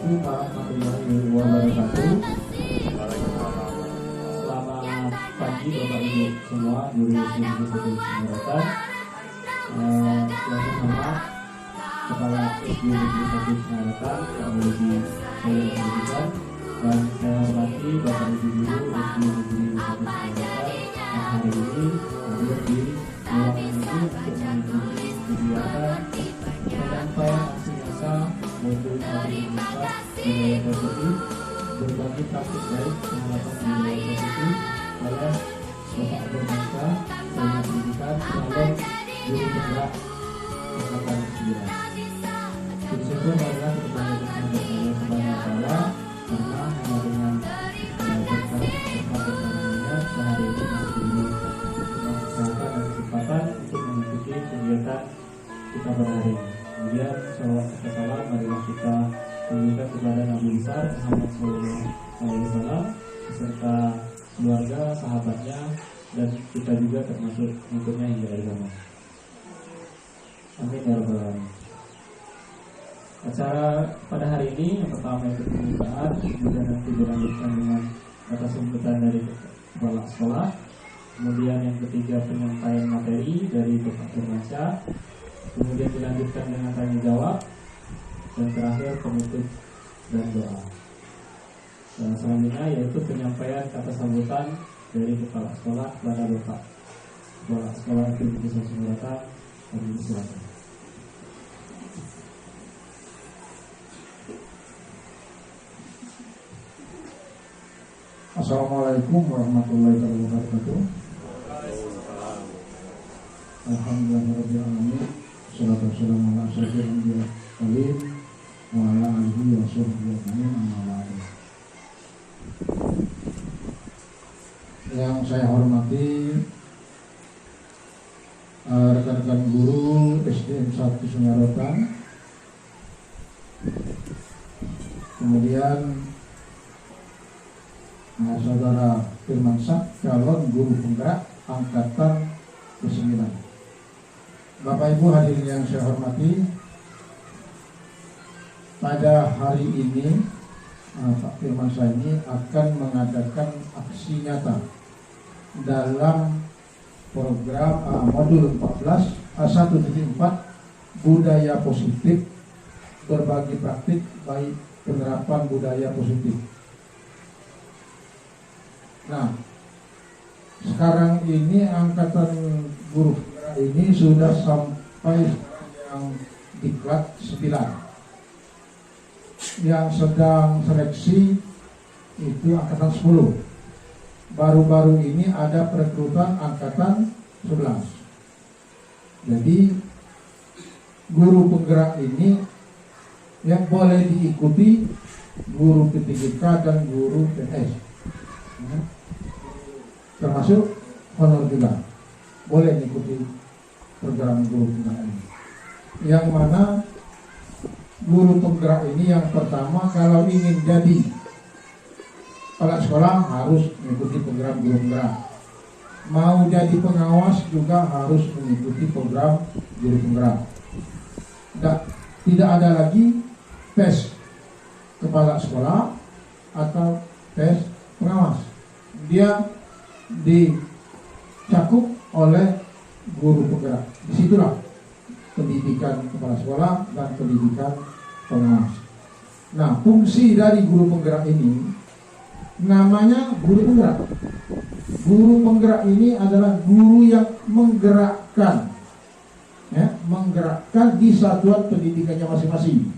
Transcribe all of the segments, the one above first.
Assalamualaikum warahmatullahi wabarakatuh. Selamat pagi Bapak Ibu semua, guru Universitas Pendidikan. Yang pertama, Kepala SD Universitas Pendidikan, Pak Mulidi Saya Pendidikan, dan saya hormati Bapak Ibu guru SD Universitas Pendidikan yang hari ini hadir di ruangan ini untuk mengikuti kegiatan penyampaian aksi nyata modul Indonesia nilai positif berbagi praktik baik penerapan nilai positif oleh Bapak Bermasa Saya Pendidikan calon guru penggerak angkatan 9. Bersyukur marilah kita panjatkan kepada Allah karena hanya dengan berkat berkatnya sehari ini masih diberi kesehatan dan kesempatan untuk mengikuti kegiatan kita berhari ini. Kemudian salawat serta salam marilah kita tunjukkan kepada Nabi besar Muhammad SAW beserta keluarga, sahabatnya, dan kita juga termasuk pengikutnya hingga akhir zaman. Amin ya rabbal alamin. Acara pada hari ini yang pertama itu pembukaan, kemudian nanti dilanjutkan dengan kata sambutan dari kepala sekolah, kemudian yang ketiga penyampaian materi dari Bapak Bermasa, kemudian dilanjutkan dengan tanya jawab, dan terakhir penutup dan doa. Dan selanjutnya yaitu penyampaian kata sambutan dari kepala sekolah kepada Bapak Kepala Sekolah Universitas Pendidikan. Kami silakan. Assalamualaikum warahmatullahi wabarakatuh. Alhamdulillahirabbil alamin. Wassalatu wassalamu ala asyrofil anbiya'i wa ala alihi wa sahbihi ajmain amma ba'du. Yang saya hormati rekan-rekan guru SDN 1 Sungarotan, kemudian Saudara Firmansyah calon guru penggerak angkatan ke-9. Bapak Ibu hadirin yang saya hormati, pada hari ini Pak Firmansyah ini akan mengadakan aksi nyata dalam program modul 14 1.4 budaya positif, berbagi praktik baik penerapan budaya positif. Nah, sekarang ini angkatan guru ini sudah sampai yang diklat 9. Yang sedang seleksi itu angkatan 10. Baru-baru ini ada perekrutan angkatan 11. Jadi guru penggerak ini yang boleh diikuti guru P3K dan guru PNS, termasuk honor juga boleh mengikuti program guru penggerak ini. Yang mana guru penggerak ini yang pertama kalau ingin jadi kepala sekolah harus mengikuti program guru penggerak. Mau jadi pengawas juga harus mengikuti program guru penggerak. Tidak ada lagi tes kepala sekolah atau tes pengawas. Dia dicakup oleh guru penggerak. Disitulah pendidikan kepala sekolah dan pendidikan pengawas. Nah, fungsi dari guru penggerak ini namanya guru penggerak. Guru penggerak ini adalah guru yang menggerakkan, menggerakkan di satuan pendidikannya masing-masing.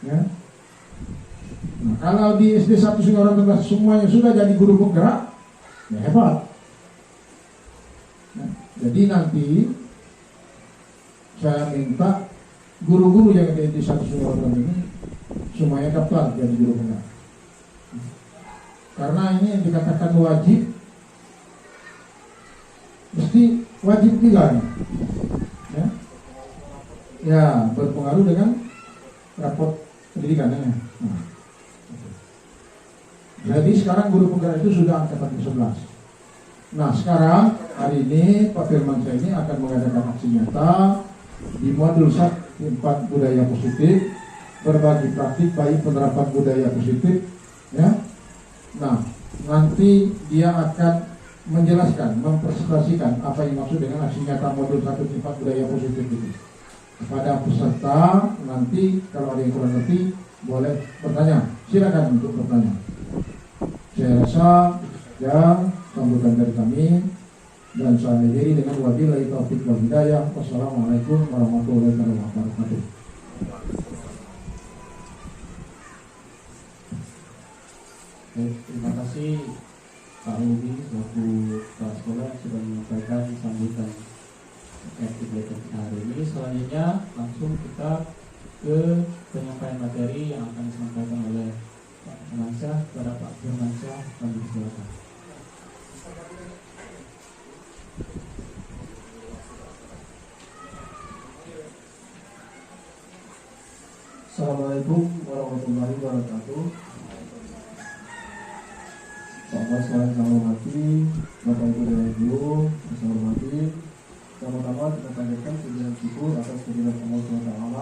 Ya. Nah, kalau di SD 1 Sungarotan semuanya sudah jadi guru penggerak, ya hebat. Nah, jadi nanti saya minta guru-guru yang ada di 1 Sungarotan ini semuanya daftar jadi guru penggerak. Karena ini yang dikatakan wajib, mesti wajib juga nih. Ya, berpengaruh dengan raport pendidikannya. Nah. Jadi sekarang guru penggerak itu sudah angkatan ke-11. Nah, sekarang hari ini Pak Firmansyah ini akan mengadakan aksi nyata di modul 4 budaya positif berbagi praktik baik penerapan budaya positif, ya. Nah, nanti dia akan menjelaskan, mempresentasikan apa yang maksud dengan aksi nyata modul 1 sifat budaya positif itu. Kepada peserta nanti kalau ada yang kurang ngerti boleh bertanya, silakan untuk bertanya. Saya rasa ya sambutan dari kami dan saya akhiri dengan wabillahi taufiq wal hidayah. Wassalamualaikum warahmatullahi wabarakatuh. Terima kasih Pak Ruby selaku kepala sekolah yang sudah menyampaikan sambutan kegiatan hari ini. Selanjutnya langsung kita ke penyampaian materi yang akan disampaikan oleh Pak Firmansyah. Kepada Pak Firmansyah, kami silakan. Assalamualaikum warahmatullahi wabarakatuh. Pak Bos yang saya hormati, Bapak Ibu dan Ibu yang saya hormati, pertama-tama kita panjatkan pujian syukur atas kehadiran Allah SWT,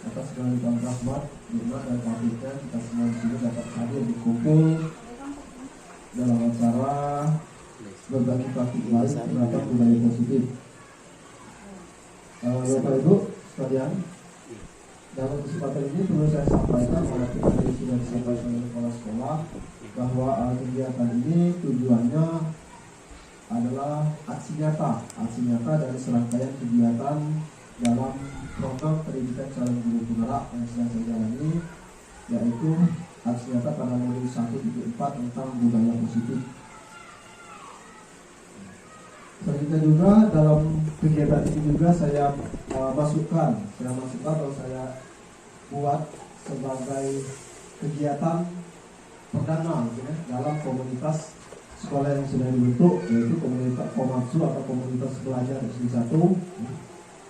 atas segala limpahan rahmat, nikmat dan karunia kita semua di sini dapat hadir berkumpul dalam acara berbagi praktik baik penerapan budaya positif. Bapak Ibu sekalian, dalam kesempatan ini perlu saya sampaikan walaupun tadi sudah disampaikan oleh kepala sekolah bahwa kegiatan ini tujuannya adalah aksi nyata dari serangkaian kegiatan dalam program pendidikan calon guru penggerak yang sedang saya jalani, yaitu aksi nyata pada modul 1.4 tentang budaya positif. Selanjutnya juga dalam kegiatan ini juga saya masukkan atau saya buat sebagai kegiatan perdana ya, dalam komunitas sekolah yang sudah dibentuk, yaitu komunitas Komatsu atau komunitas belajar SD1.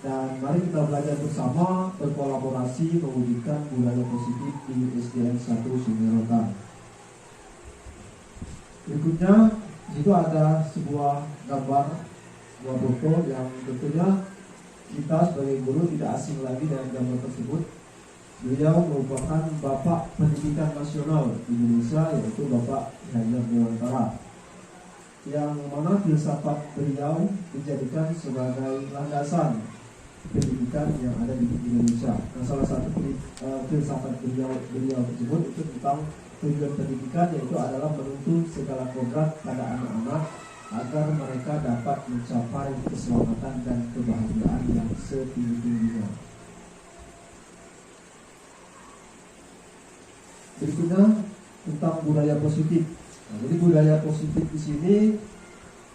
Dan mari kita belajar bersama, berkolaborasi mewujudkan budaya positif di SDN 1 Sungai. Berikutnya itu ada sebuah gambar, sebuah foto yang tentunya kita sebagai guru tidak asing lagi dengan gambar tersebut. Beliau merupakan Bapak Pendidikan Nasional Indonesia, yaitu Bapak Hajar Dewantara, yang mana filsafat beliau dijadikan sebagai landasan pendidikan yang ada di Indonesia. Nah, salah satu filsafat beliau tersebut itu tentang tujuan pendidikan, yaitu adalah menuntun segala kodrat pada anak-anak agar mereka dapat mencapai keselamatan dan kebahagiaan yang setinggi-tingginya. Berikutnya tentang budaya positif. Nah, jadi budaya positif di sini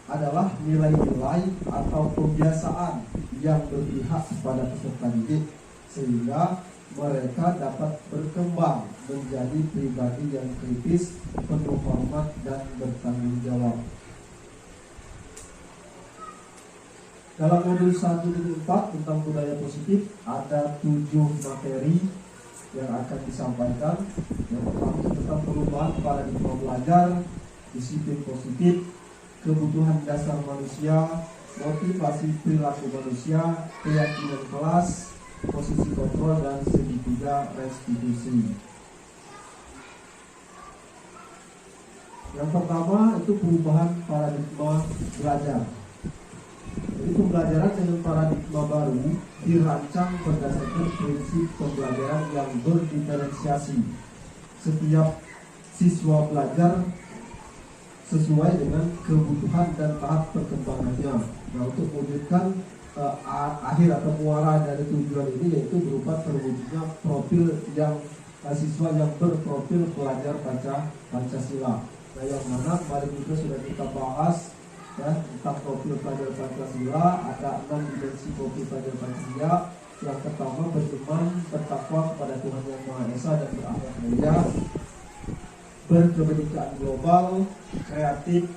adalah nilai-nilai atau kebiasaan yang berpihak kepada peserta didik sehingga mereka dapat berkembang menjadi pribadi yang kritis, penuh hormat dan bertanggung jawab. Dalam modul 1.4 tentang budaya positif ada 7 materi yang akan disampaikan. Yang pertama tentang perubahan paradigma belajar, disiplin positif, kebutuhan dasar manusia, motivasi perilaku manusia, keyakinan kelas, posisi kontrol, dan segitiga restitusi. Yang pertama itu perubahan paradigma belajar. Jadi pembelajaran dengan paradigma baru dirancang berdasarkan prinsip pembelajaran yang berdiferensiasi. Setiap siswa belajar sesuai dengan kebutuhan dan tahap perkembangannya. Nah, untuk mewujudkan akhir atau muara dari tujuan ini yaitu berupa terwujudnya profil yang siswa yang berprofil pelajar Pancasila. Nah, yang mana kemarin juga sudah kita bahas ya, tentang profil pelajar Pancasila. Ada 6 dimensi profil pelajar Pancasila. Yang pertama beriman, bertakwa kepada Tuhan Yang Maha Esa dan berakhlak mulia, berkebinekaan global, kreatif,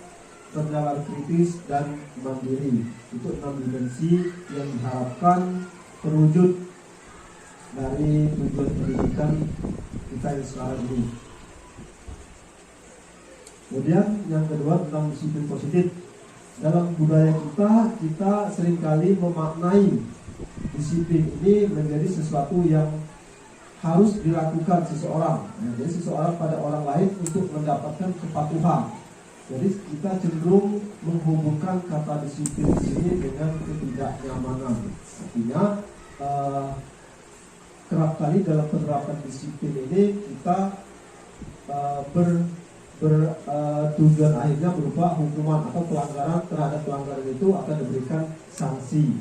bernalar kritis, dan mandiri. Itu 6 dimensi yang diharapkan terwujud dari tujuan pendidikan kita yang sekarang ini. Kemudian yang kedua tentang disiplin positif. Dalam budaya kita seringkali memaknai disiplin ini menjadi sesuatu yang harus dilakukan seseorang. Jadi seseorang pada orang lain untuk mendapatkan kepatuhan. Jadi kita cenderung menghubungkan kata disiplin di sini dengan ketidaknyamanan. Artinya kerap kali dalam penerapan disiplin ini kita tujuan akhirnya berupa hukuman atau pelanggaran. Terhadap pelanggaran itu akan diberikan sanksi.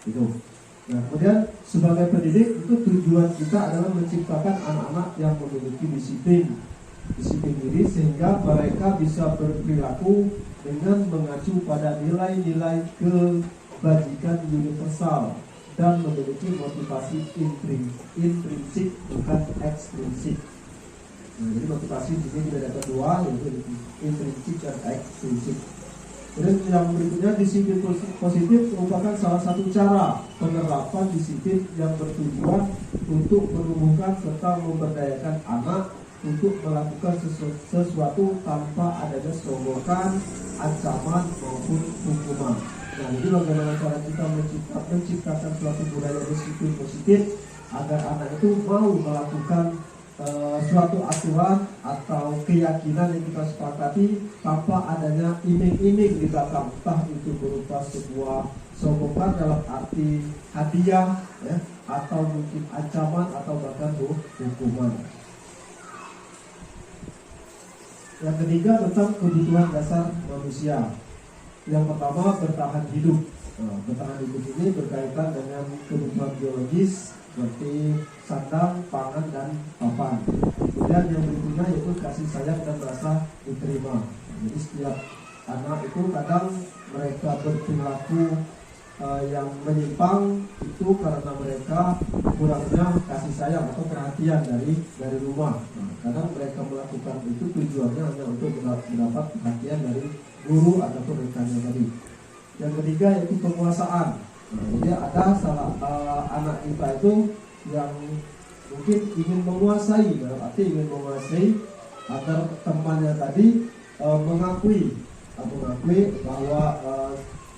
Gitu. Nah, kemudian sebagai pendidik itu tujuan kita adalah menciptakan anak-anak yang memiliki disiplin diri sehingga mereka bisa berperilaku dengan mengacu pada nilai-nilai kebajikan universal dan memiliki motivasi intrinsik bukan ekstrinsik. Nah, jadi motivasi di sini ada dua, yaitu intrinsik dan ekstrinsik. Kemudian yang berikutnya, disiplin positif merupakan salah satu cara penerapan disiplin yang bertujuan untuk menumbuhkan serta memberdayakan anak untuk melakukan sesuatu tanpa adanya sogokan, ancaman maupun hukuman. Nah, jadi bagaimana cara kita menciptakan suatu budaya disiplin positif agar anak itu mau melakukan suatu aturan atau keyakinan yang kita sepakati tanpa adanya iming-iming di belakang, entah itu berupa sebuah sogokan dalam arti hadiah, ya, atau mungkin ancaman atau bahkan hukuman. Yang ketiga tentang kebutuhan dasar manusia. Yang pertama, bertahan hidup. Bertahan hidup ini berkaitan dengan kebutuhan biologis seperti sandang, pangan, dan papan. Kemudian yang berikutnya yaitu kasih sayang dan rasa diterima. Jadi setiap anak itu kadang mereka berperilaku yang menyimpang itu karena mereka kurangnya kasih sayang atau perhatian dari rumah. Kadang mereka melakukan itu tujuannya hanya untuk mendapat perhatian dari guru ataupun rekannya tadi. Yang ketiga yaitu penguasaan. Jadi ada salah anak kita itu yang mungkin ingin menguasai, dalam arti ingin menguasai agar temannya tadi mengakui bahwa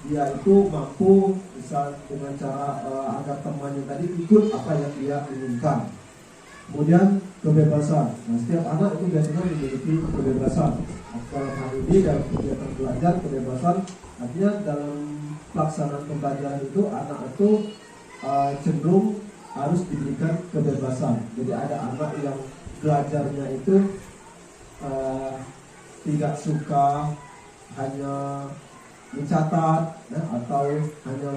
dia itu mampu bisa dengan cara agar temannya tadi ikut apa yang dia inginkan. Kemudian kebebasan. Nah, setiap anak itu biasanya memiliki kebebasan. Dalam hal ini dalam kegiatan belajar kebebasan, artinya dalam pelaksanaan pembelajaran itu anak itu cenderung harus diberikan kebebasan. Jadi ada anak yang belajarnya itu tidak suka hanya mencatat, ya, atau hanya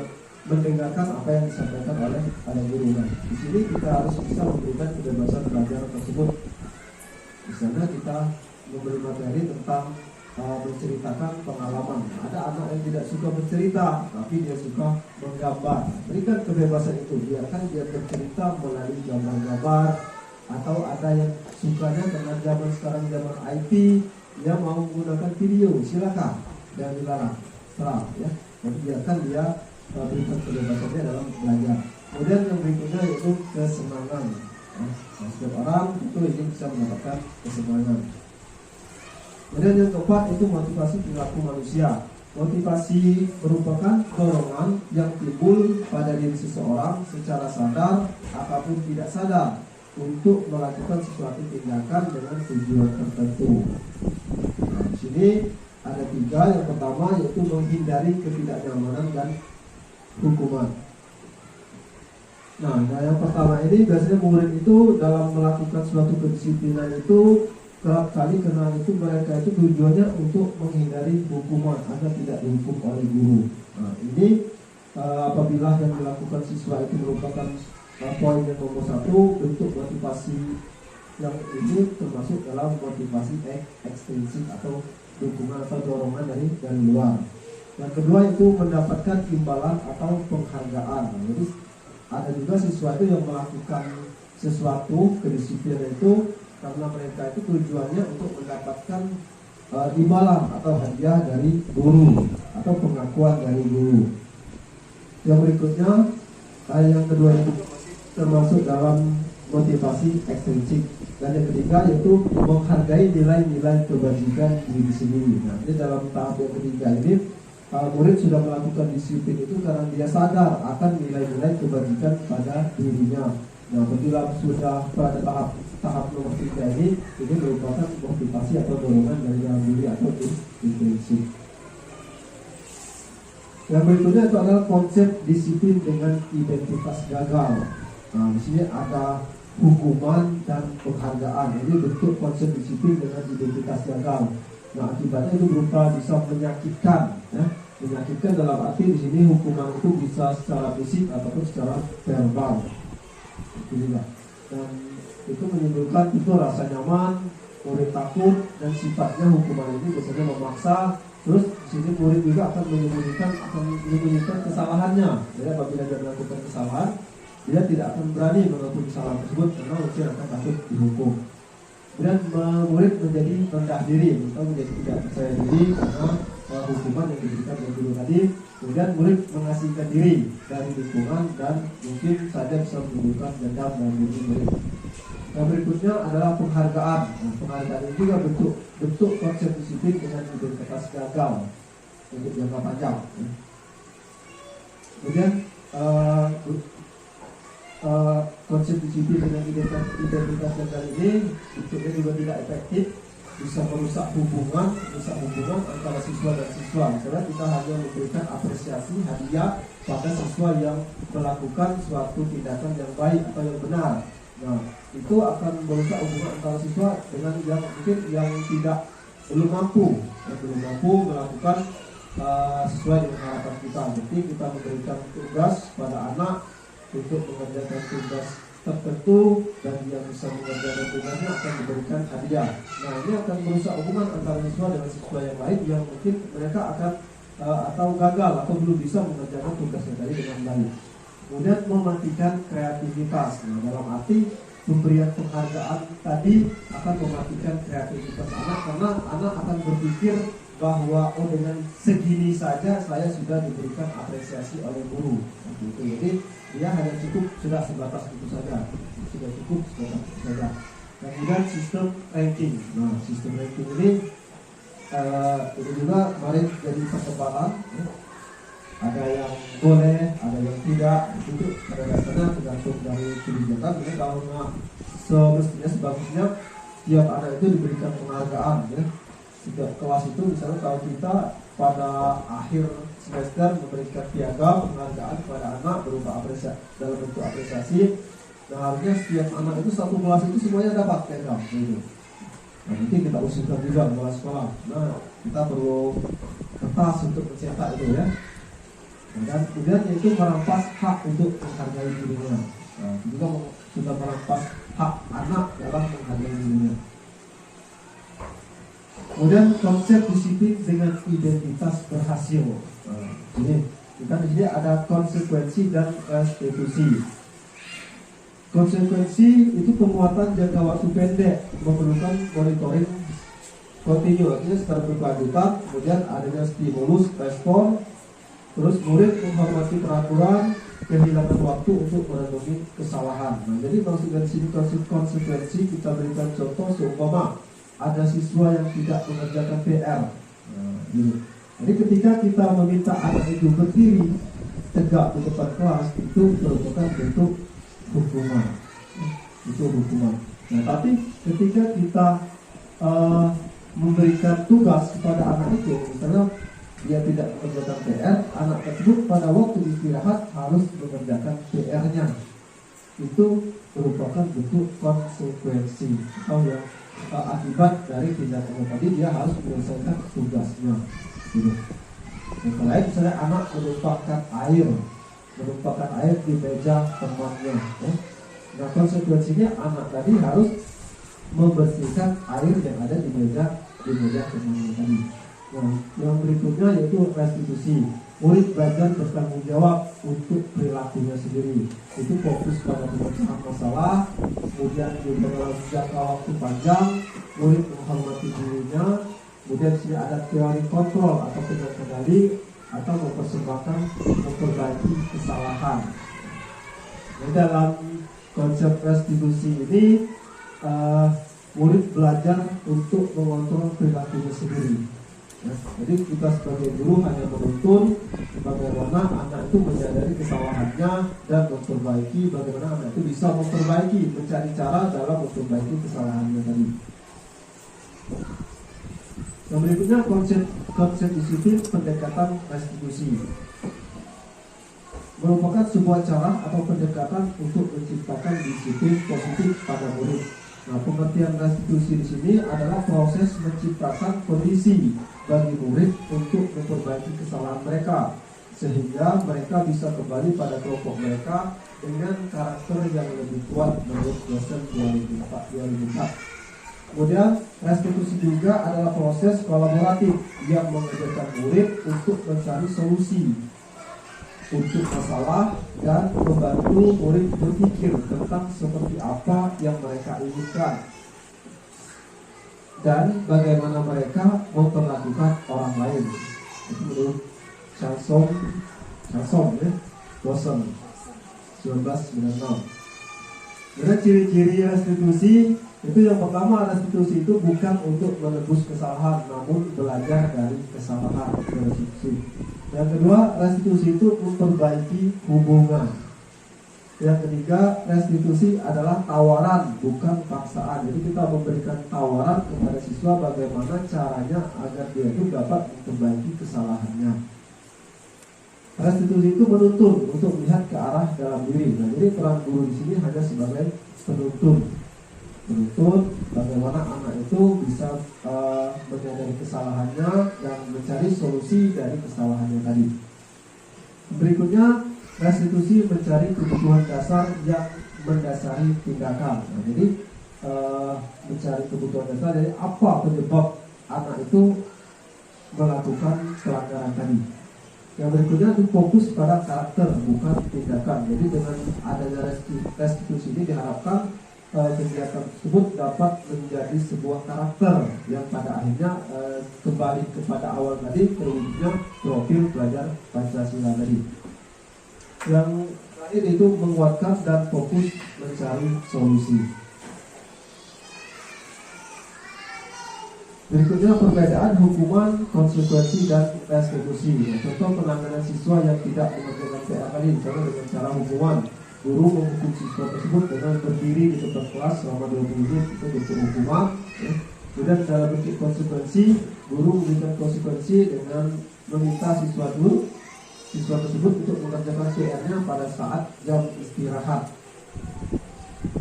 mendengarkan apa yang disampaikan oleh guru. Nah, di sini kita harus bisa memberikan kebebasan belajar tersebut. Di sana kita memberi materi tentang menceritakan pengalaman. Ada anak yang tidak suka bercerita, tapi dia suka menggambar. Berikan kebebasan itu, biarkan dia bercerita melalui gambar-gambar. Atau ada yang sukanya dengan zaman sekarang, zaman IT, dia mau menggunakan video, silakan, jangan dilarang. Terang, ya. Jadi biarkan dia berikan kebebasannya dalam belajar. Kemudian yang berikutnya yaitu kesenangan. Nah, setiap orang itu ingin bisa mendapatkan kesenangan. Kemudian yang keempat itu motivasi perilaku manusia. Motivasi merupakan dorongan yang timbul pada diri seseorang secara sadar ataupun tidak sadar untuk melakukan sesuatu tindakan dengan tujuan tertentu. Nah, di sini ada tiga. Yang pertama yaitu menghindari ketidaknyamanan dan hukuman. Nah, yang pertama ini biasanya murid itu dalam melakukan suatu kedisiplinan itu kerap kali karena itu mereka itu tujuannya untuk menghindari hukuman agar tidak dihukum oleh guru. Nah, ini apabila yang dilakukan siswa itu merupakan poin yang nomor satu, bentuk motivasi yang ini termasuk dalam motivasi ekstrinsik atau dukungan atau dorongan dari luar. Yang kedua itu mendapatkan imbalan atau penghargaan. Nah, jadi ada juga siswa itu yang melakukan sesuatu kedisiplinan itu karena mereka itu tujuannya untuk mendapatkan imbalan atau hadiah dari guru atau pengakuan dari guru. Yang berikutnya, yang kedua itu termasuk dalam motivasi ekstrinsik. Dan yang ketiga yaitu menghargai nilai-nilai kebajikan diri sendiri. Nah, ini dalam tahap yang ketiga ini murid sudah melakukan disiplin itu karena dia sadar akan nilai-nilai kebajikan pada dirinya. Nah, bila sudah pada tahap nomor 3 ini merupakan motivasi atau dorongan dari dalam diri atau intrinsik. Yang berikutnya itu adalah konsep disiplin dengan identitas gagal. Nah, di sini ada hukuman dan penghargaan. Ini bentuk konsep disiplin dengan identitas gagal. Nah, akibatnya itu berupa bisa menyakitkan, ya. Menyakitkan dalam arti di sini hukuman itu bisa secara fisik ataupun secara verbal. Itu juga. Dan itu menimbulkan itu rasa nyaman, murid takut, dan sifatnya hukuman ini biasanya memaksa. Terus di sini murid juga akan menyembunyikan kesalahannya. Jadi apabila dia melakukan kesalahan, dia tidak akan berani mengakui kesalahan tersebut karena mungkin akan takut dihukum. Kemudian murid menjadi rendah diri atau menjadi tidak percaya diri karena hukuman yang diberikan oleh guru tadi. Kemudian murid mengasingkan diri dari lingkungan dan mungkin saja bisa menimbulkan dendam dalam diri murid. Yang berikutnya adalah penghargaan. Nah, penghargaan ini juga bentuk konsep disiplin dengan identitas gagal untuk jangka panjang. Kemudian konsep disiplin dengan identitas gagal ini bentuknya juga tidak efektif, bisa merusak hubungan antara siswa dan siswa. Misalnya kita hanya memberikan apresiasi hadiah pada siswa yang melakukan suatu tindakan yang baik atau yang benar. Nah, itu akan merusak hubungan antara siswa dengan yang mungkin yang belum mampu melakukan sesuai dengan harapan kita. Jadi kita memberikan tugas pada anak untuk mengerjakan tugas tertentu dan dia bisa mengerjakan tugasnya akan diberikan hadiah. Nah, ini akan merusak hubungan antara siswa dengan siswa yang lain yang mungkin mereka akan atau gagal atau belum bisa mengerjakan tugasnya tadi dengan baik. Kemudian mematikan kreativitas. Nah, dalam arti pemberian penghargaan tadi akan mematikan kreativitas anak karena anak akan berpikir bahwa dengan segini saja saya sudah diberikan apresiasi oleh guru. Jadi dia hanya sudah sebatas itu saja, sudah cukup sebatas itu saja. Kemudian sistem ranking. Nah, sistem ranking ini juga kemarin jadi perkembangan. Ada yang boleh, ada yang tidak. Itu pada dasarnya tergantung dari kebijakan. Jadi kalau semestinya sebagusnya tiap anak itu diberikan penghargaan, ya. Setiap kelas itu misalnya kalau kita pada akhir semester memberikan piagam penghargaan kepada anak berupa apresiasi dalam bentuk apresiasi. Nah, harusnya setiap anak itu satu kelas itu semuanya dapat piagam gitu. Nah, mungkin kita usulkan juga kepala sekolah. Nah, kita perlu kertas untuk mencetak itu, ya. Nah, dan kemudian itu merampas hak untuk menghargai dirinya. Nah, juga sudah merampas hak anak dalam menghargai dirinya. Kemudian konsep disiplin dengan identitas berhasil. Nah, ini kita di sini ada konsekuensi dan restitusi. Konsekuensi itu penguatan jangka waktu pendek, memerlukan monitoring kontinu, artinya secara berkelanjutan. Kemudian adanya stimulus, respon. Terus murid menghormati peraturan, kehilangan waktu untuk merenungi kesalahan. Nah, jadi maksud dari sini konsekuensi kita berikan contoh seumpama ada siswa yang tidak mengerjakan PR. Nah, jadi ketika kita meminta anak itu berdiri tegak di depan kelas, itu merupakan bentuk hukuman. Itu hukuman. Nah, tapi ketika kita memberikan tugas kepada anak itu, misalnya dia tidak mengerjakan PR, anak tersebut pada waktu istirahat harus mengerjakan PR-nya. Itu merupakan bentuk konsekuensi atau yang akibat dari tindakan tadi, dia harus menyelesaikan tugasnya. Yang lain misalnya anak menumpahkan air di meja temannya. Nah, konsekuensinya anak tadi harus membersihkan air yang ada di meja temannya tadi. Nah, yang berikutnya yaitu restitusi. Murid belajar bertanggung jawab untuk perilakunya sendiri. Itu fokus pada pemecahan masalah, kemudian dalam jangka waktu panjang, murid menghormati dirinya, kemudian sini ada teori kontrol atau kendali atau memperbaiki kesalahan. Nah, dalam konsep restitusi ini, murid belajar untuk mengontrol perilakunya sendiri. Ya, jadi kita sebagai guru hanya menuntun bagaimana anak itu menyadari kesalahannya dan memperbaiki, bagaimana anak itu bisa memperbaiki, mencari cara dalam memperbaiki kesalahannya tadi. Yang berikutnya konsep disiplin pendekatan restitusi merupakan sebuah cara atau pendekatan untuk menciptakan disiplin positif pada murid. Nah, pengertian restitusi di sini adalah proses menciptakan kondisi bagi murid untuk memperbaiki kesalahan mereka, sehingga mereka bisa kembali pada kelompok mereka dengan karakter yang lebih kuat menurut dosen 2004. Kemudian restitusi juga adalah proses kolaboratif yang mengajarkan murid untuk mencari solusi untuk masalah dan membantu murid berpikir tentang seperti apa yang mereka inginkan dan bagaimana mereka memperlakukan orang lain. Itu menurut Chanson ya, dosen 1996. Jadi ciri-ciri restitusi itu yang pertama, restitusi itu bukan untuk menebus kesalahan, namun belajar dari kesalahan restitusi. Yang kedua, restitusi itu memperbaiki hubungan. Yang ketiga, restitusi adalah tawaran, bukan paksaan. Jadi kita memberikan tawaran kepada siswa bagaimana caranya agar dia itu dapat memperbaiki kesalahannya. Restitusi itu menuntun untuk melihat ke arah dalam diri. Nah, jadi peran guru di sini hanya sebagai penuntun bagaimana anak itu bisa menyadari kesalahannya dan mencari solusi dari kesalahannya tadi. Berikutnya, restitusi mencari kebutuhan dasar yang mendasari tindakan. Nah, jadi mencari kebutuhan dasar, jadi apa penyebab anak itu melakukan pelanggaran tadi. Yang berikutnya itu fokus pada karakter, bukan tindakan. Jadi dengan adanya restitusi ini diharapkan kegiatan tersebut dapat menjadi sebuah karakter yang pada akhirnya kembali kepada awal tadi, terwujudnya profil pelajar Pancasila tadi. Yang terakhir itu menguatkan dan fokus mencari solusi. Berikutnya perbedaan hukuman, konsekuensi, dan restitusi. Contoh penanganan siswa yang tidak mengerjakan PR tadi, misalnya dengan cara hukuman. Guru menghukum siswa tersebut dengan berdiri di depan kelas selama 20 menit, itu bentuk hukuman. Kemudian dalam bentuk konsekuensi, guru memberikan konsekuensi dengan meminta siswa tersebut untuk mengerjakan PR-nya pada saat jam istirahat.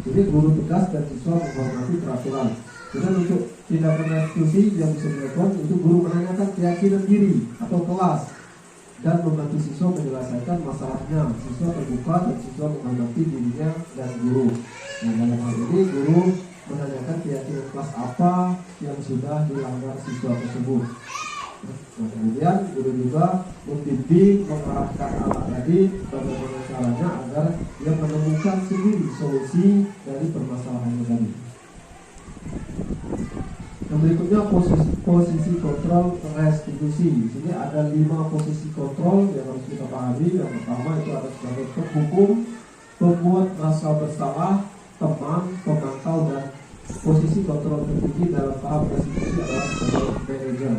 Jadi guru tegas dan siswa menghormati peraturan. Kemudian untuk tindakan restitusi yang bisa dilakukan, itu guru menanyakan keyakinan diri atau kelas dan membantu siswa menyelesaikan masalahnya. Siswa terbuka dan siswa menghormati dirinya dan guru. Nah, dalam hal ini guru menanyakan keyakinan kelas apa yang sudah dilanggar siswa tersebut. Nah, kemudian guru juga membimbing, mengarahkan anak tadi bagaimana caranya agar dia menemukan sendiri solusi dari permasalahannya tadi. Yang berikutnya posisi kontrol restitusi. Di sini ada 5 posisi kontrol yang harus kita pahami. Yang pertama itu ada sebagai penghukum, pembuat rasa bersalah, teman, pemantau, dan posisi kontrol tertinggi dalam tahap restitusi adalah sebagai manajer.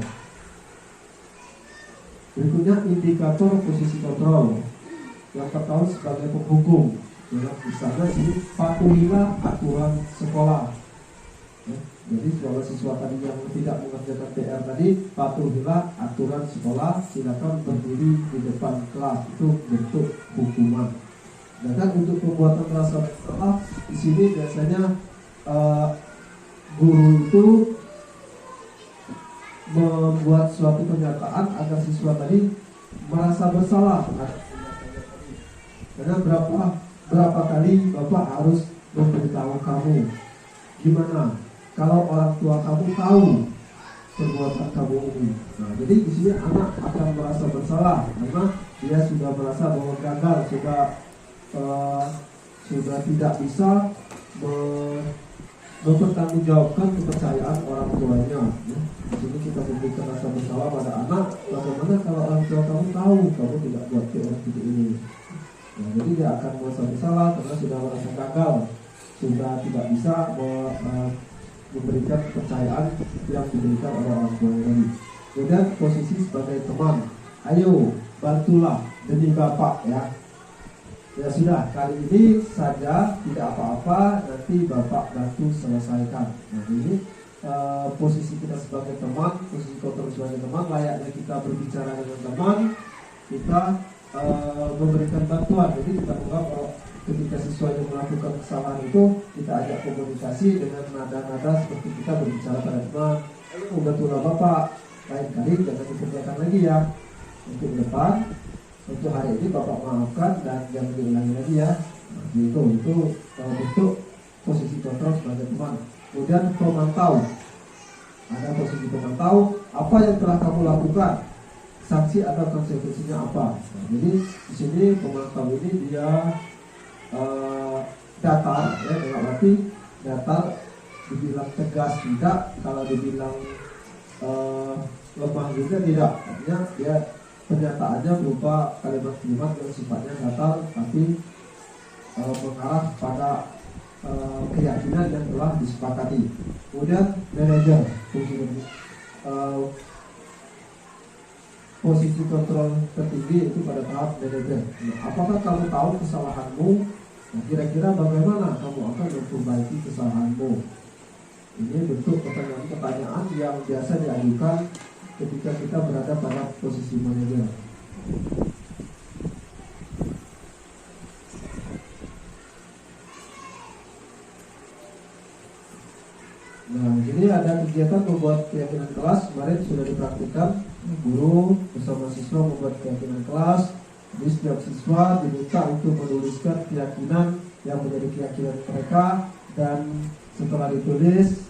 Berikutnya indikator posisi kontrol. Yang pertama sebagai penghukum. Misalnya sini patuhilah aturan sekolah. Jadi kalau siswa tadi yang tidak mengerjakan PR tadi, patuhilah aturan sekolah, silakan berdiri di depan kelas, itu bentuk hukuman. Dan kan untuk pembuatan rasa bersalah di sini biasanya guru itu membuat suatu pernyataan agar siswa tadi merasa bersalah. Karena berapa kali Bapak harus memberitahu kamu, gimana kalau orang tua kamu tahu perbuatan kamu ini. Nah, jadi di sini anak akan merasa bersalah karena dia sudah merasa bahwa gagal, sudah tidak bisa mempertanggungjawabkan kepercayaan orang tuanya. Di sini kita memberikan rasa bersalah pada anak. Bagaimana kalau orang tua kamu tahu kamu tidak buat PR seperti ini? Nah, jadi dia akan merasa bersalah karena sudah merasa gagal, sudah tidak bisa memberikan kepercayaan yang diberikan oleh orang tuanya tadi. Kemudian posisi sebagai teman, ayo bantulah demi Bapak ya. Ya sudah, kali ini saja tidak apa-apa, nanti Bapak bantu selesaikan. Nah ini posisi kita sebagai teman, posisi kontrol sebagai teman, layaknya kita berbicara dengan teman, kita memberikan bantuan. Jadi kita anggap kalau ketika siswa yang melakukan kesalahan itu, kita ajak komunikasi dengan nada-nada seperti kita berbicara pada teman. Ayo bantulah Bapak, lain kali jangan dikerjakan lagi ya. Untuk depan, untuk hari ini Bapak maafkan dan jangan diulangi lagi ya. Nah, itu bentuk posisi kontrol sebagai teman. Kemudian pemantau, ada posisi pemantau, apa yang telah kamu lakukan, sanksi atau konsekuensinya apa. Nah, jadi di sini pemantau ini dia datar, ya, dalam arti datar, dibilang tegas tidak, kalau dibilang lemah juga tidak. Artinya dia pernyataannya berupa kalimat-kalimat yang sifatnya datar tapi mengarah pada keyakinan yang telah disepakati. Kemudian manajer, posisi kontrol tertinggi itu pada tahap manajer. Apakah kamu tahu kesalahanmu? Nah, kira-kira bagaimana kamu akan memperbaiki kesalahanmu? Ini bentuk pertanyaan-pertanyaan yang biasa diajukan ketika kita berada pada posisi manajer. Nah, ini ada kegiatan membuat keyakinan kelas. Kemarin sudah dipraktikkan, guru bersama siswa membuat keyakinan kelas. Jadi setiap siswa diminta untuk menuliskan keyakinan yang menjadi keyakinan mereka, dan setelah ditulis,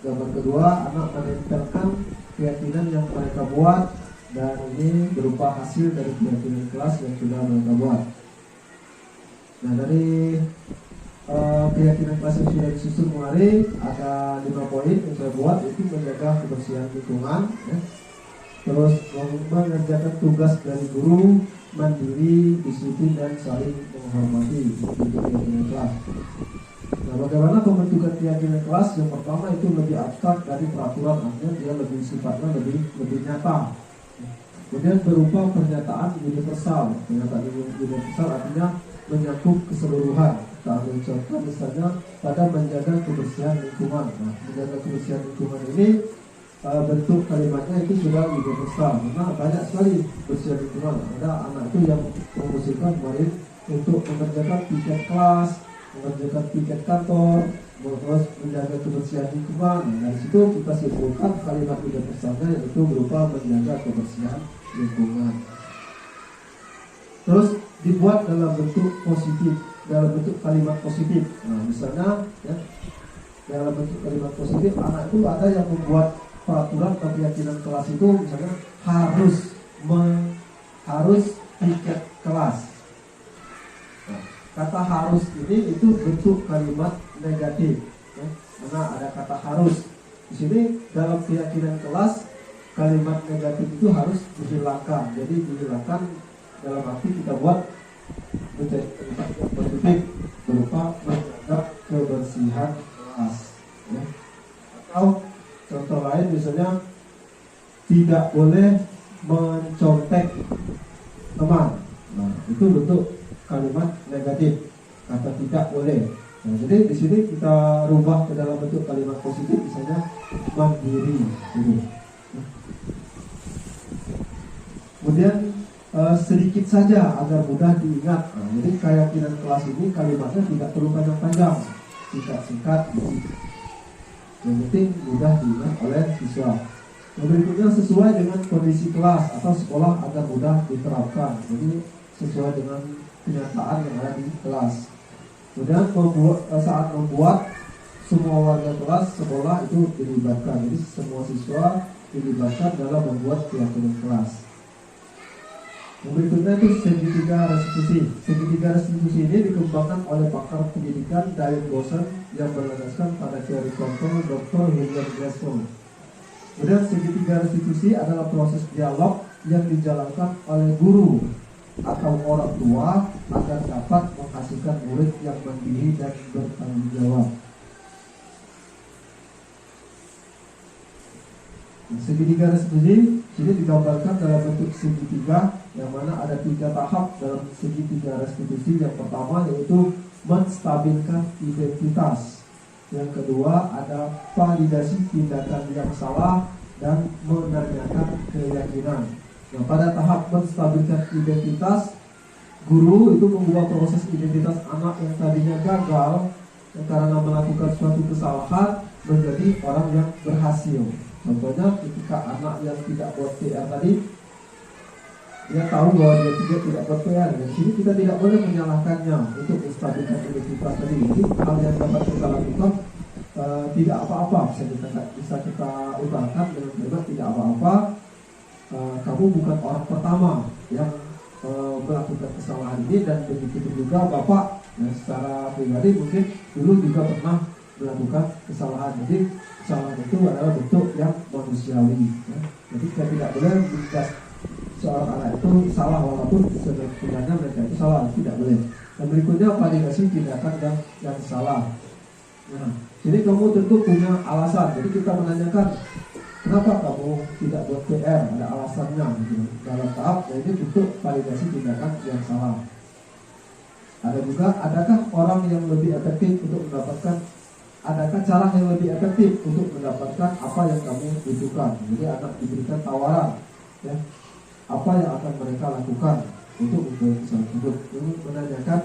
gambar kedua anak menempelkan keyakinan yang mereka buat, dan ini berupa hasil dari keyakinan kelas yang sudah mereka buat. Nah, dari keyakinan kelas yang sudah disusun kemarin ada 5 poin yang saya buat, itu menjaga kebersihan lingkungan, ya. Terus mengerjakan tugas dari guru, mandiri, disiplin, dan saling menghormati. Itu keyakinan kelas. Nah, bagaimana pembentukan keyakinan kelas? Yang pertama itu lebih abstrak dari peraturan, artinya dia lebih sifatnya lebih nyata. Kemudian berupa pernyataan universal. Pernyataan universal artinya mencakup keseluruhan. Kita ambil contoh misalnya pada menjaga kebersihan lingkungan. Nah, menjaga kebersihan lingkungan ini bentuk kalimatnya itu sudah universal. Karena banyak sekali kebersihan lingkungan. Ada anak itu yang mengusulkan kemarin untuk mengerjakan piket kelas, mengerjakan piket kantor, terus menjaga kebersihan lingkungan. Nah, dari situ kita simpulkan kalimat universalnya yaitu berupa menjaga kebersihan lingkungan. Terus dibuat dalam bentuk positif, dalam bentuk kalimat positif. Nah, misalnya ya, dalam bentuk kalimat positif, anak itu ada yang membuat peraturan atau keyakinan kelas itu misalnya harus piket kelas. Nah, kata harus ini itu bentuk kalimat negatif, ya. Karena ada kata harus. Di sini dalam keyakinan kelas kalimat negatif itu harus dihilangkan. Jadi dihilangkan dalam arti kita buat menjadi kalimat yang positif berupa menjaga kebersihan kelas, ya. Atau contoh lain misalnya tidak boleh mencontek teman. Nah, itu bentuk kalimat negatif, kata tidak boleh. Nah, jadi di sini kita rubah ke dalam bentuk kalimat positif, misalnya mandiri. Kemudian sedikit saja agar mudah diingat. Nah, jadi keyakinan kelas ini kalimatnya tidak perlu panjang-panjang, singkat-singkat. Yang penting mudah diingat oleh siswa. Yang berikutnya sesuai dengan kondisi kelas atau sekolah agar mudah diterapkan. Jadi sesuai dengan kenyataan yang ada di kelas. Kemudian saat membuat, semua warga kelas sekolah itu dilibatkan. Jadi semua siswa dilibatkan dalam membuat keyakinan kelas. Yang berikutnya itu segitiga restitusi. Segitiga restitusi ini dikembangkan oleh pakar pendidikan Diane Bosson yang berlandaskan pada teori kontrol Dr. William Glasgow. Kemudian segitiga restitusi adalah proses dialog yang dijalankan oleh guru atau orang tua agar dapat menghasilkan murid yang mandiri dan bertanggung jawab. segitiga restitusi ini digambarkan dalam bentuk segitiga yang mana ada 3 tahap dalam segitiga restitusi. Yang pertama yaitu menstabilkan identitas. Yang kedua ada validasi tindakan yang salah dan menanyakan keyakinan. Nah, pada tahap menstabilkan identitas, guru itu mengubah proses identitas anak yang tadinya gagal karena melakukan suatu kesalahan menjadi orang yang berhasil. Contohnya ketika anak yang tidak buat PR tadi, dia tahu bahwa dia tidak buat PR. Di sini kita tidak boleh menyalahkannya untuk menstabilkan identitas tadi. Jadi hal yang dapat kita lakukan tidak apa-apa, bisa kita utarakan dengan benar tidak apa-apa. Kamu bukan orang pertama yang melakukan kesalahan ini, dan begitu juga Bapak secara pribadi mungkin dulu juga pernah melakukan kesalahan. Jadi kesalahan itu adalah bentuk yang manusiawi. Jadi kita tidak boleh menjudge seorang anak itu salah walaupun sebenarnya mereka itu salah, tidak boleh. Dan berikutnya validasi tindakan yang salah. Nah, jadi kamu tentu punya alasan. Jadi kita menanyakan kenapa kamu tidak buat PR, ada alasannya gitu. Dalam tahap ini bentuk validasi tindakan yang salah. Ada juga, adakah orang yang lebih efektif untuk mendapatkan, adakah cara yang lebih efektif untuk mendapatkan apa yang kamu butuhkan. Jadi anak diberikan tawaran, ya, apa yang akan mereka lakukan untuk membuat kesalahan tersebut. Ini menanyakan,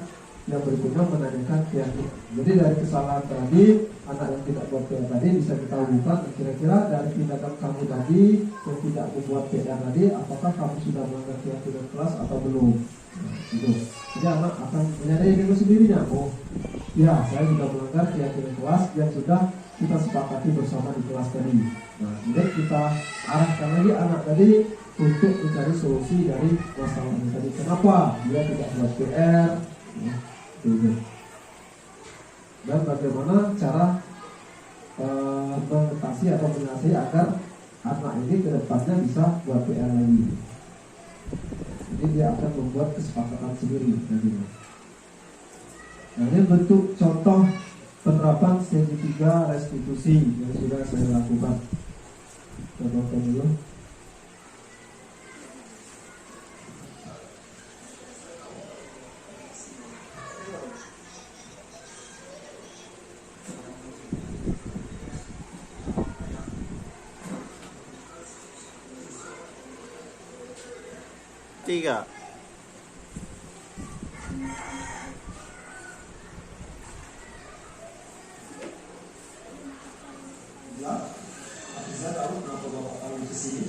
yang berikutnya menanyakan keyakinan. Jadi dari kesalahan tadi, anak yang tidak buat PR tadi bisa kita hubungkan kira-kira dari tindakan kamu tadi yang tidak membuat PR tadi, apakah kamu sudah melanggar keyakinan kelas atau belum. Gitu. Jadi anak akan menyadari dengan sendirinya, oh ya saya sudah melanggar keyakinan kelas yang sudah kita sepakati bersama di kelas tadi. Nah, kemudian kita arahkan lagi anak tadi untuk mencari solusi dari masalah ini tadi. Kenapa dia tidak buat PR? Ya, gitu. Dan bagaimana cara mengatasi atau mengatasi agar anak ini ke depannya bisa buat PR lagi. Jadi dia akan membuat kesepakatan sendiri nantinya. Nah, ini bentuk contoh penerapan segitiga restitusi yang sudah saya lakukan. Contohkan dulu. Tiga. Bisa tahu kenapa Bapak tahu di sini?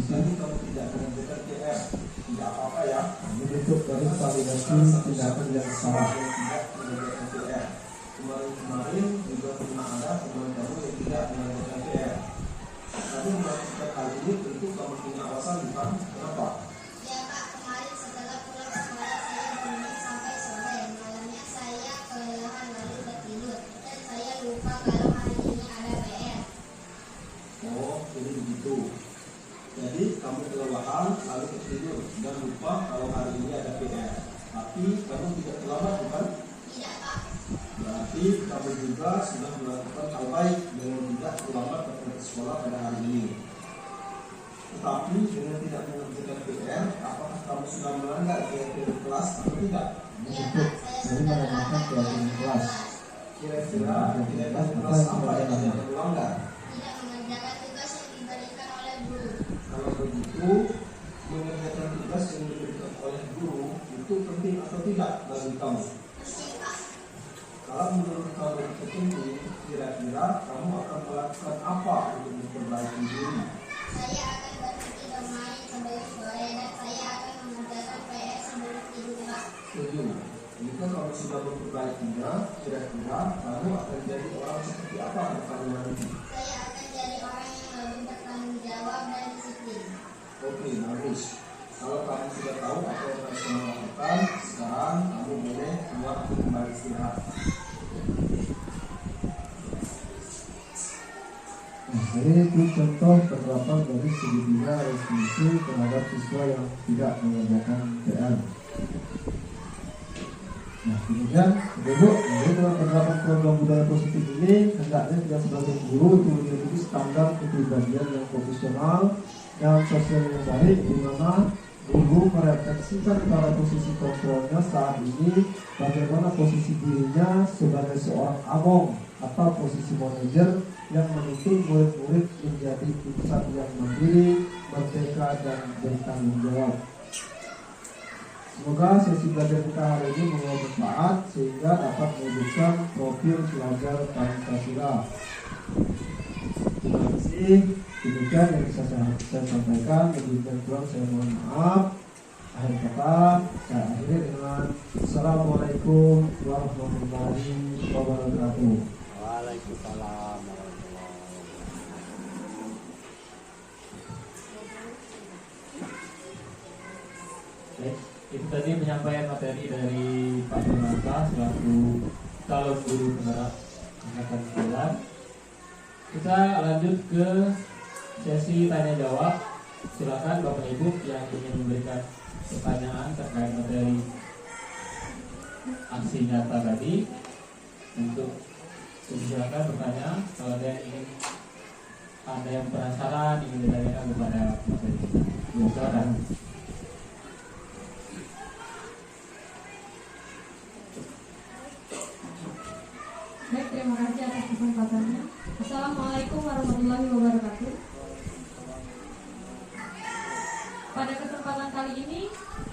Jadi kalau tidak menentukan PR, tidak apa-apa ya. Bentuk dari validasi tindakan yang salah yang tidak menentukan PR. Kemarin juga pernah ada teman kamu yang tidak menentukan PR. Tapi melakukan hal ini tentu kamu punya alasan, bukan? Kenapa? Ya Pak, kemarin setelah pulang sekolah saya bermain sampai sore. Malamnya saya kelelahan lalu tertidur, dan saya lupa kalau hari ini ada PR. Oh, jadi begitu. Jadi kamu kelelahan lalu tertidur dan lupa kalau hari ini ada PR. Tapi kamu tidak terlambat, bukan? Tidak Pak. Berarti kamu juga sudah melakukan hal baik dengan tidak terlambat datang ke sekolah pada hari ini. Tetapi dengan tidak mengerjakan PR, apakah kamu sudah melanggar keyakinan kelas atau tidak? Iya Pak, saya sudah melanggar keyakinan kelas. Kira-kira keyakinan kelas apa yang tidak melanggar? Tidak mengerjakan tugas yang diberikan oleh guru. Kalau begitu, mengerjakan tugas yang diberikan oleh guru itu penting atau tidak bagi kamu? Penting Pak. Kalau menurut kamu itu penting, kira-kira kamu akan melakukan apa untuk memperbaiki diri? Saya akan berhenti bermain sebelum sore, dan saya akan mengerjakan PR sebelum tidur Pak. Setuju. Jika kamu sudah memperbaikinya, kira-kira kamu akan jadi orang seperti apa depannya nanti? Saya akan jadi orang yang lebih bertanggung jawab dan disiplin. Oke, bagus. Kalau kamu sudah tahu apa yang harus kamu lakukan, sekarang kamu boleh keluar kembali istirahat. Nah, jadi itu contoh penerapan dari segitiga restitusi terhadap siswa yang tidak mengerjakan PR. Nah, kemudian Ibu, jadi dalam penerapan program budaya positif ini hendaknya kita sebagai guru itu memiliki standar kepribadian yang profesional dan sosial yang baik, di mana guru merefleksikan pada posisi kontrolnya saat ini, bagaimana posisi dirinya sebagai seorang among atau posisi manajer yang menuntun murid-murid menjadi insan yang mandiri, merdeka, dan bertanggung jawab. Semoga sesi belajar kita hari ini membawa manfaat sehingga dapat mewujudkan profil pelajar Pancasila. Terima kasih. Demikian yang bisa saya sampaikan. Lebih dan kurang saya mohon maaf. Akhir kata saya akhiri dengan Assalamualaikum warahmatullahi wabarakatuh. Waalaikumsalam warahmatullahi wabarakatuh. Baik, itu tadi penyampaian materi dari Pak Firmansyah selaku calon guru penggerak angkatan 9. Kita lanjut ke sesi tanya jawab. Silakan Bapak Ibu yang ingin memberikan pertanyaan terkait materi aksi nyata tadi untuk silakan bertanya. Kalau ada yang penasaran ingin ditanyakan kepada materi kita. Ya, silakan. Baik, terima kasih atas kesempatannya. Assalamualaikum warahmatullahi wabarakatuh. Pada kesempatan kali ini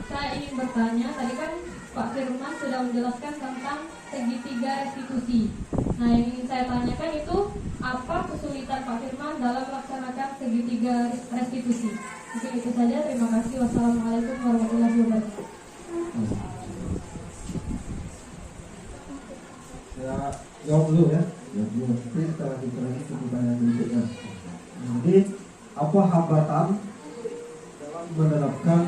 saya ingin bertanya, tadi kan Pak Firman sudah menjelaskan tentang segitiga restitusi. Nah, yang ingin saya tanyakan itu apa kesulitan Pak Firman dalam melaksanakan segitiga restitusi? Mungkin itu saja, terima kasih. Wassalamualaikum warahmatullahi wabarakatuh. Ya, jawab dulu ya. Ya, dulu. Nanti kita lanjutkan lagi ke pertanyaan berikutnya. Jadi, apa hambatan dalam menerapkan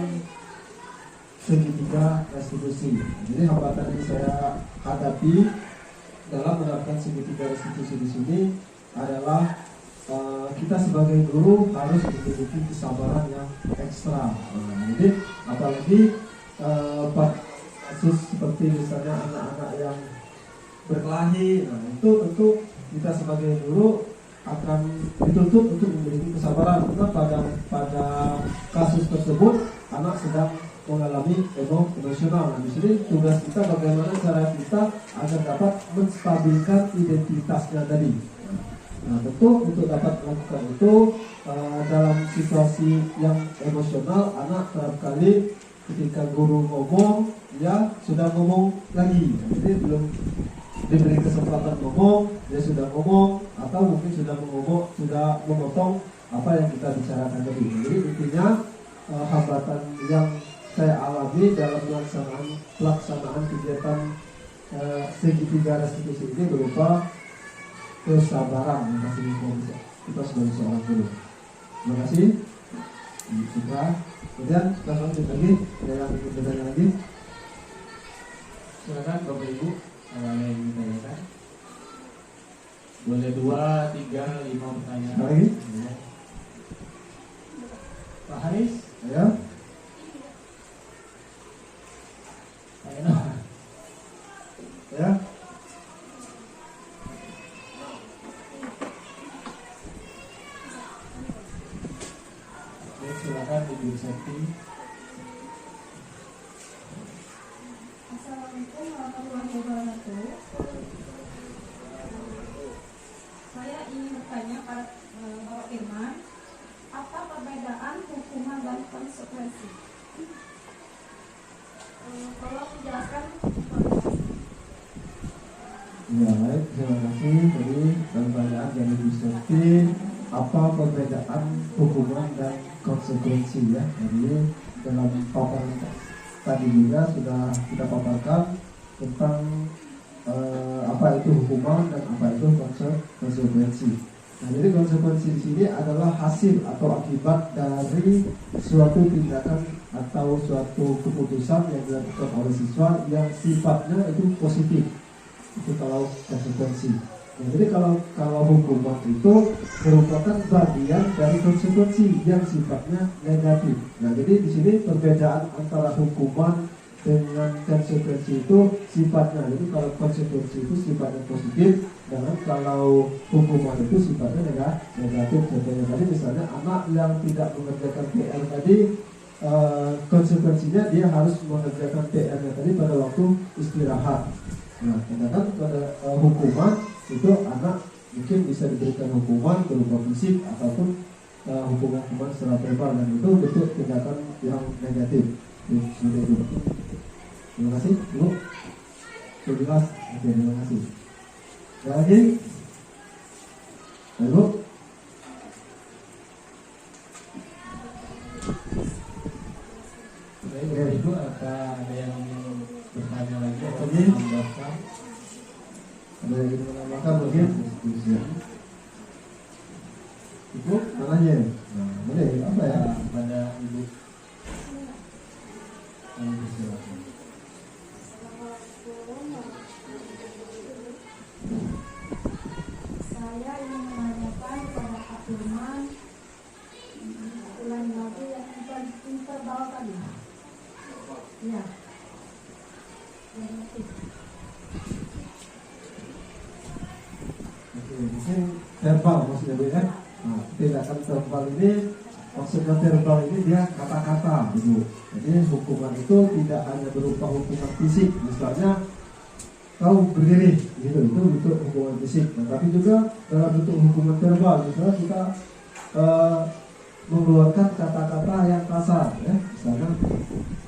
segitiga restitusi? Jadi hambatan yang saya hadapi dalam menerapkan segitiga restitusi di sini adalah kita sebagai guru harus memiliki kesabaran yang ekstra. Jadi apalagi pada kasus seperti misalnya anak-anak yang berkelahi, nah itu tentu kita sebagai guru akan dituntut untuk memiliki kesabaran karena pada kasus tersebut anak sedang mengalami emosional. Nah, di sini tugas kita bagaimana cara kita agar dapat menstabilkan identitasnya tadi. Nah, tentu untuk dapat melakukan itu dalam situasi yang emosional, anak kerap kali ketika guru ngomong, dia sudah ngomong lagi. Jadi belum diberi kesempatan ngomong, dia sudah ngomong, atau mungkin sudah memotong apa yang kita bicarakan tadi. Jadi intinya hambatan yang saya alami dalam pelaksanaan kegiatan segitiga restitusi ini berupa kesabaran yang pasti kita sebagai seorang guru. Terima kasih. Sudah. Kemudian kita lanjut lagi. Ada yang ingin bertanya lagi? Silakan Bapak Ibu, ada yang ditanyakan. Boleh 2, 3, 5 pertanyaan. Lagi? Ya. Pak Haris, Ya. Pak Eno. Ya. Oke, silakan Ibu Septi. Assalamualaikum warahmatullahi wabarakatuh. Saya ingin bertanya pada Bapak Firman, apa perbedaan hukuman dan konsekuensi? Tolong dijelaskan. Ya, baik. Terima kasih. Jadi pertanyaan yang Septi, apa perbedaan hukuman dan konsekuensi ya? Jadi dalam paparan tadi juga sudah kita paparkan tentang apa itu hukuman dan apa itu konsekuensi. Nah, jadi konsekuensi di sini adalah hasil atau akibat dari suatu tindakan atau suatu keputusan yang dilakukan oleh siswa yang sifatnya itu positif. Itu kalau konsekuensi. Nah, jadi kalau hukuman itu merupakan bagian dari konsekuensi yang sifatnya negatif. Nah, jadi di sini perbedaan antara hukuman dengan konsekuensi itu sifatnya. Jadi kalau konsekuensi itu sifatnya positif, dan kalau hukuman itu sifatnya negatif. Contohnya tadi misalnya anak yang tidak mengerjakan PR tadi, konsekuensinya dia harus mengerjakan PR-nya tadi pada waktu istirahat. Nah, sedangkan pada hukuman itu anak mungkin bisa diberikan hukuman berupa fisik ataupun hukuman secara verbal, dan itu bentuk tindakan yang negatif. Sudah itu. Terima kasih, Bu. Sudah jelas? Oke, terima kasih. Ada lagi? Ayo, Bu. Baik, Bapak Ibu, apa ada yang ingin bertanya lagi atau Lagi? menambahkan? Ada yang ingin menambahkan mungkin? Ibu, tanahnya. Nah, boleh apa ya? Pada Ibu. Kami silakan. Saya ingin menanyakan kepada Pak Firman ulangi lagi yang interbal tadi. Ya. Oke, mungkin verbal maksudnya Bu ya. Nah, tindakan verbal ini, maksudnya verbal ini dia kata-kata, Ibu. Jadi hukuman itu tidak hanya berupa hukuman fisik, misalnya kau berdiri, gitu, itu bentuk hukuman fisik. Nah, tapi juga dalam bentuk hukuman verbal, misalnya kita mengeluarkan kata-kata yang kasar, ya. Misalnya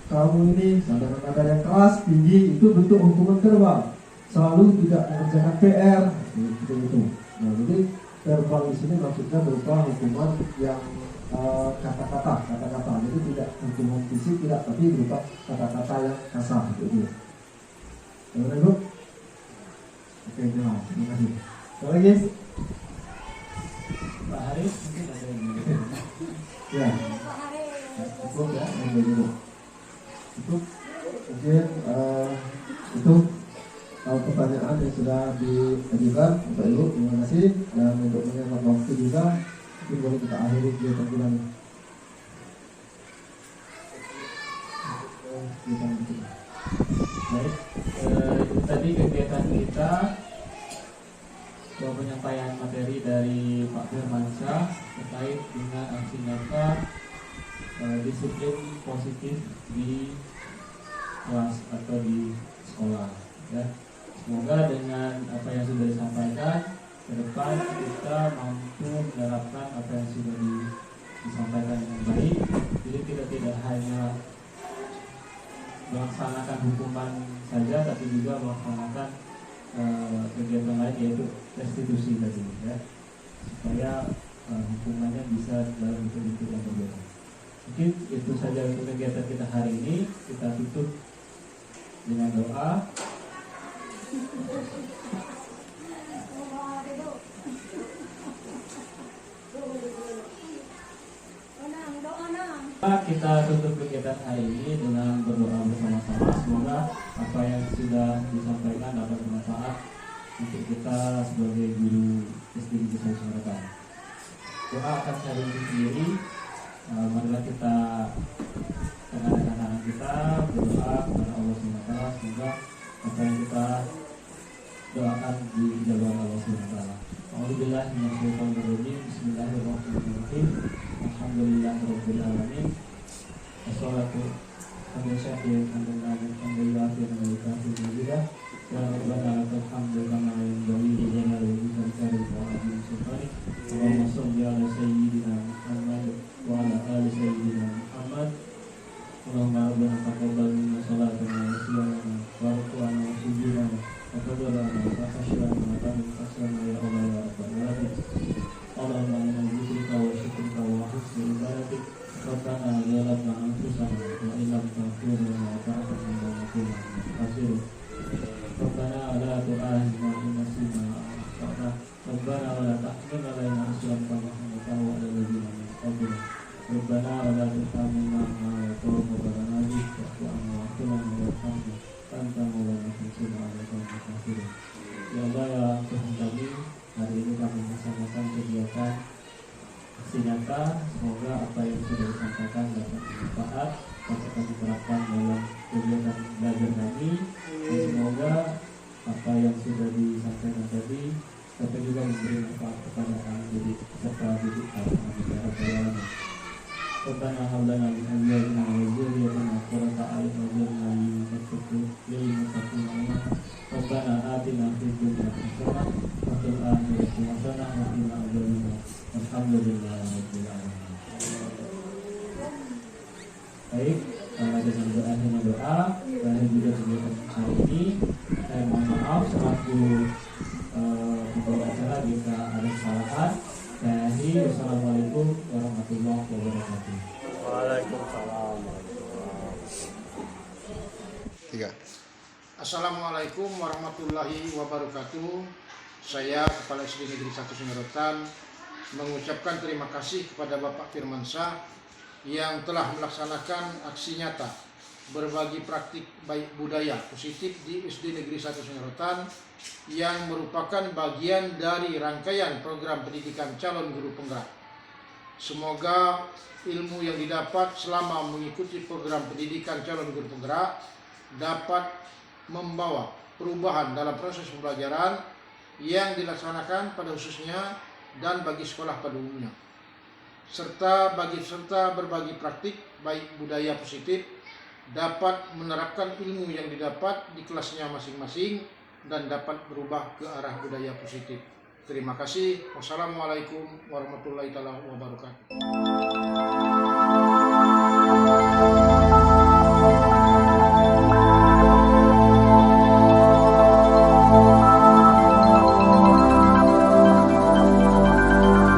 kamu ini, dengan nada yang keras, tinggi, itu bentuk hukuman verbal. Selalu tidak mengerjakan PR, gitu itu. Nah, jadi verbal di sini maksudnya berupa hukuman yang kata-kata. Jadi tidak hukuman fisik, tidak, tapi berupa kata-kata yang kasar, gitu. Bagaimana, Ibu? Oke, jelas. Terima kasih. Apa lagi? Pak Haris mungkin ada yang ingin. Ya, cukup ya, yang dulu. Cukup. Mungkin itu pertanyaan yang sudah diajukan Bapak Ibu. Terima kasih. Dan untuk menyangkut waktu juga, mungkin boleh kita akhiri kegiatan kita ini. Baik, itu tadi kegiatan kita, penyampaian materi dari Pak Firmansyah terkait dengan aksi nyata disiplin positif di kelas atau di sekolah. Ya, semoga dengan apa yang sudah disampaikan ke depan kita mampu menerapkan apa yang sudah disampaikan dengan baik. Jadi kita tidak hanya melaksanakan hukuman saja, tapi juga melaksanakan kegiatan lain, yaitu restitusi tadi, ya, supaya hukumannya bisa dalam bentuk yang berbeda. Mungkin itu saja untuk kegiatan kita hari ini. Kita tutup dengan doa. Kita tutup kegiatan hari ini dengan berdoa bersama-sama. Semoga apa yang sudah disampaikan dapat bermanfaat untuk kita sebagai guru SD Negeri 1 Sumedang. Doa akan saya sendiri. Marilah kita mengadakan tangan kita berdoa kepada Allah SWT. Semoga apa yang kita doakan dijawab Allah SWT. Alhamdulillah, bismillahirrahmanirrahim. Alhamdulillahirabbil alamin. Wassalatu wassalamu ala rasulillah ya rabbana lakal hamdu kama yanbaghi li jalali wajhika wa azimi sultanik. Allahumma shalli ala sayyidina Muhammad wa ala ali sayyidina Muhammad. Allahumma rabbana taqabbal minna salatana wa siyamana wa ruku'ana wa sujudana wa qadrana wa khashyana wa tamin ya Allah ya rabbal alamin. Allahumma inna dzikrika wa syukrika wa husni ibadatik. Rabbana zalamna anfusana wa in lam taghfir lana wa tarhamna lanakunanna minal khasirin. Rabbana la tu'akhidhna in nasina aw akhtana. Rabbana wa la tahmil 'alaina isran kama hamaltahu 'alal ladzina min qablina. Rabbana wa la tuhammilna ma la taqata lana bihi wa'fu 'anna wa'fu 'anna warhamna anta maulana fansurna 'alal qawmil kafirin. Ya Allah ya Tuhan kami, hari ini kami melaksanakan kegiatan aksi nyata. Semoga apa yang sudah disampaikan dapat bermanfaat, dapat kami terapkan dalam kegiatan belajar kami, dan semoga apa yang sudah disampaikan tadi dapat juga memberi manfaat kepada kami jadi peserta didik kami dalam Rabbana hab lana min azwajina wa dhurriyyatina qurrata a'yun waj'alna lil muttaqina imama. Rabbana atina fid dunya hasanah wa fil akhirati hasanah wa qina adzabannar. Alhamdulillahirabbil alamin. Baik, dengan doa dan juga kegiatan hari ini, saya mohon maaf selaku pembawa acara jika ada kesalahan. Saya akhiri, wassalamualaikum warahmatullahi wabarakatuh. Waalaikumsalam warahmatullahi wabarakatuh. 3. Assalamualaikum warahmatullahi wabarakatuh. Saya Kepala SD Negeri 1 Sungai Rotan mengucapkan terima kasih kepada Bapak Firmansyah yang telah melaksanakan aksi nyata berbagi praktik baik budaya positif di SD Negeri 1 Sungai Rotan yang merupakan bagian dari rangkaian program pendidikan calon guru penggerak. Semoga ilmu yang didapat selama mengikuti program pendidikan calon guru penggerak dapat membawa perubahan dalam proses pembelajaran yang dilaksanakan pada khususnya dan bagi sekolah pada umumnya, serta berbagi praktik baik budaya positif dapat menerapkan ilmu yang didapat di kelasnya masing-masing dan dapat berubah ke arah budaya positif. Terima kasih. Wassalamualaikum warahmatullahi wabarakatuh.